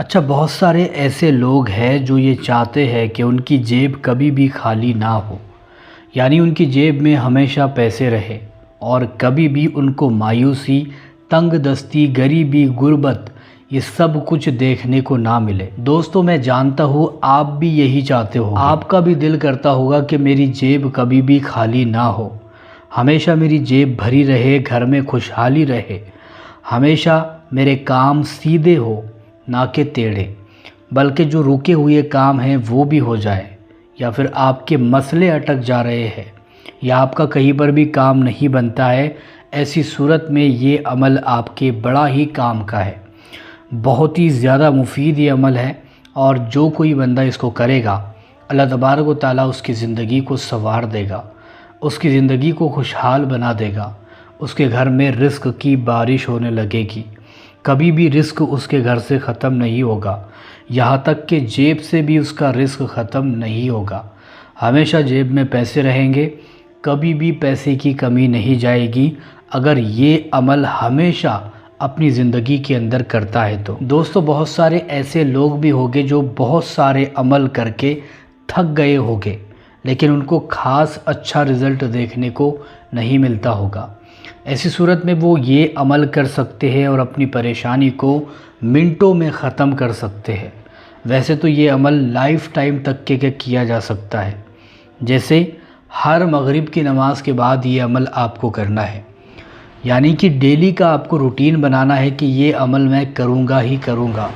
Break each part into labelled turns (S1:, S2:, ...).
S1: अच्छा, बहुत सारे ऐसे लोग हैं जो ये चाहते हैं कि उनकी जेब कभी भी खाली ना हो, यानी उनकी जेब में हमेशा पैसे रहे और कभी भी उनको मायूसी, तंगदस्ती, गरीबी, गुर्बत ये सब कुछ देखने को ना मिले। दोस्तों, मैं जानता हूँ आप भी यही चाहते हो। आपका भी दिल करता होगा कि मेरी जेब कभी भी खाली ना हो, हमेशा मेरी जेब भरी रहे, घर में खुशहाली रहे, हमेशा मेरे काम सीधे हो ना कि टेढ़े, बल्कि जो रुके हुए काम हैं वो भी हो जाए, या फिर आपके मसले अटक जा रहे हैं या आपका कहीं पर भी काम नहीं बनता है, ऐसी सूरत में ये अमल आपके बड़ा ही काम का है। बहुत ही ज़्यादा मुफीद ये अमल है और जो कोई बंदा इसको करेगा अल्लाह तबारक व तआला उसकी ज़िंदगी को संवार देगा, उसकी ज़िंदगी को खुशहाल बना देगा, उसके घर में रिस्क की बारिश होने लगेगी, कभी भी रिस्क उसके घर से ख़त्म नहीं होगा, यहाँ तक कि जेब से भी उसका रिस्क ख़त्म नहीं होगा। हमेशा जेब में पैसे रहेंगे, कभी भी पैसे की कमी नहीं जाएगी अगर ये अमल हमेशा अपनी ज़िंदगी के अंदर करता है तो। दोस्तों, बहुत सारे ऐसे लोग भी होंगे जो बहुत सारे अमल करके थक गए होंगे, लेकिन उनको ख़ास अच्छा रिज़ल्ट देखने को नहीं मिलता होगा। ऐसी सूरत में वो ये अमल कर सकते हैं और अपनी परेशानी को मिनटों में ख़त्म कर सकते हैं। वैसे तो ये अमल लाइफ टाइम तक के किया जा सकता है, जैसे हर मगरिब की नमाज़ के बाद ये अमल आपको करना है, यानी कि डेली का आपको रूटीन बनाना है कि ये अमल मैं करूँगा ही करूँगा,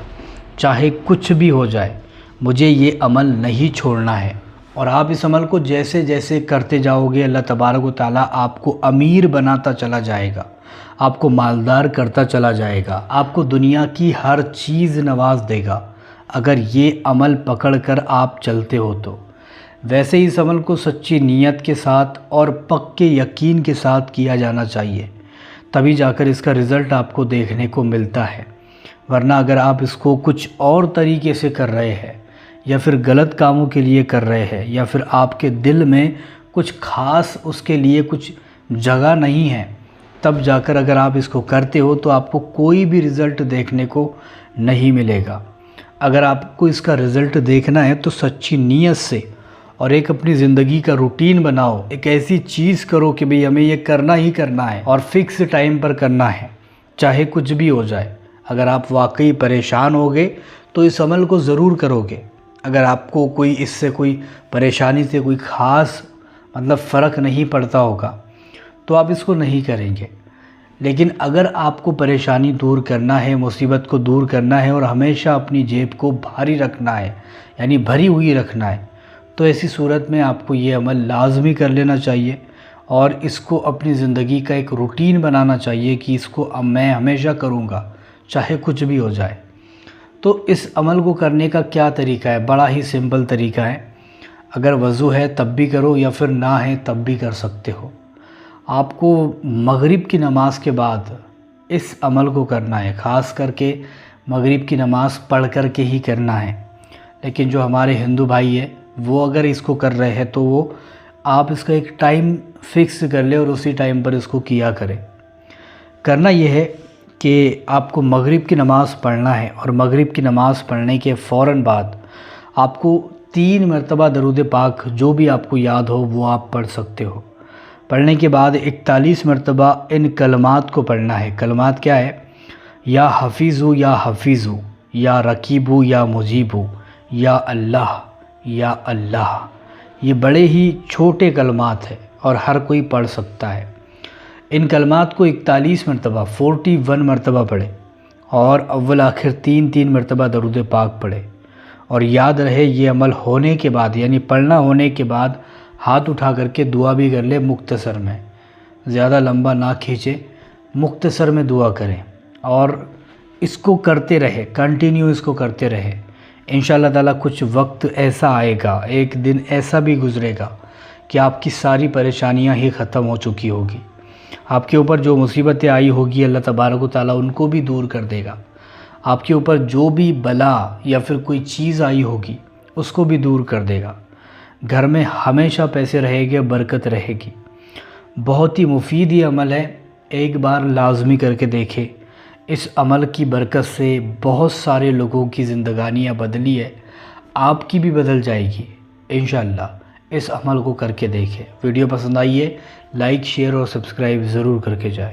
S1: चाहे कुछ भी हो जाए, मुझे ये अमल नहीं छोड़ना है। और आप इस अमल को जैसे जैसे करते जाओगे अल्लाह तबारक व तआला आपको अमीर बनाता चला जाएगा, आपको मालदार करता चला जाएगा, आपको दुनिया की हर चीज़ नवाज देगा अगर ये अमल पकड़कर आप चलते हो तो। वैसे ही इस अमल को सच्ची नीयत के साथ और पक्के यकीन के साथ किया जाना चाहिए, तभी जाकर इसका रिज़ल्ट आपको देखने को मिलता है। वरना अगर आप इसको कुछ और तरीके से कर रहे हैं या फिर गलत कामों के लिए कर रहे हैं या फिर आपके दिल में कुछ ख़ास उसके लिए कुछ जगह नहीं है, तब जाकर अगर आप इसको करते हो तो आपको कोई भी रिज़ल्ट देखने को नहीं मिलेगा। अगर आपको इसका रिज़ल्ट देखना है तो सच्ची नीयत से और एक अपनी ज़िंदगी का रूटीन बनाओ, एक ऐसी चीज़ करो कि भाई हमें ये करना ही करना है और फिक्स टाइम पर करना है, चाहे कुछ भी हो जाए। अगर आप वाकई परेशान होगे तो इस अमल को ज़रूर करोगे। अगर आपको कोई इससे कोई परेशानी से कोई ख़ास फ़र्क नहीं पड़ता होगा तो आप इसको नहीं करेंगे। लेकिन अगर आपको परेशानी दूर करना है, मुसीबत को दूर करना है और हमेशा अपनी जेब को भारी रखना है, यानी भरी हुई रखना है, तो ऐसी सूरत में आपको ये अमल लाजमी कर लेना चाहिए और इसको अपनी ज़िंदगी का एक रूटीन बनाना चाहिए कि इसको अब मैं हमेशा करूँगा, चाहे कुछ भी हो जाए। तो इस अमल को करने का क्या तरीका है? बड़ा ही सिंपल तरीका है। अगर वज़ू है तब भी करो या फिर ना है तब भी कर सकते हो। आपको मगरिब की नमाज़ के बाद इस अमल को करना है, ख़ास करके मगरिब की नमाज़ पढ़ कर के ही करना है। लेकिन जो हमारे हिंदू भाई है वो अगर इसको कर रहे हैं तो वो आप इसका एक टाइम फ़िक्स कर ले और उसी टाइम पर इसको किया करें। करना ये है कि आपको मगरिब की नमाज़ पढ़ना है और मगरिब की नमाज़ पढ़ने के फ़ौरन बाद आपको 3 मरतबा दरूद पाक जो भी आपको याद हो वो आप पढ़ सकते हो। पढ़ने के बाद 41 मरतबा इन कलमात को पढ़ना है। कलमात क्या है? या हफीज़ू या हफीज़ू, या रकीबू या मुजीबू, या अल्लाह या अल्लाह। ये बड़े ही छोटे कलमात हैं और हर कोई पढ़ सकता है। इन कलमात को 41 मरतबा 41 मरतबा पढ़े और अव्वल आखिर 3 मरतबा दरूद पाक पढ़े। और याद रहे ये अमल होने के बाद, यानी पढ़ना होने के बाद हाथ उठा करके दुआ भी कर ले मुख्तसर में, ज़्यादा लंबा ना खींचे, मुख्तसर में दुआ करें और इसको करते रहे, कंटिन्यू इसको करते रहे। इंशाअल्लाह ताला कुछ वक्त ऐसा आएगा, एक दिन ऐसा भी गुज़रेगा कि आपकी सारी परेशानियां ही ख़त्म हो चुकी होगी। आपके ऊपर जो मुसीबतें आई होगी अल्लाह तबारक व तआला उनको भी दूर कर देगा। आपके ऊपर जो भी बला या फिर कोई चीज़ आई होगी उसको भी दूर कर देगा। घर में हमेशा पैसे रहेंगे, बरकत रहेगी। बहुत ही मुफीद ये अमल है, एक बार लाजमी करके देखें। इस अमल की बरकत से बहुत सारे लोगों की ज़िंदगानियाँ बदली है, आपकी भी बदल जाएगी इंशाअल्लाह। इस अमल को करके देखें। वीडियो पसंद आई है लाइक शेयर और सब्सक्राइब ज़रूर करके जाएं।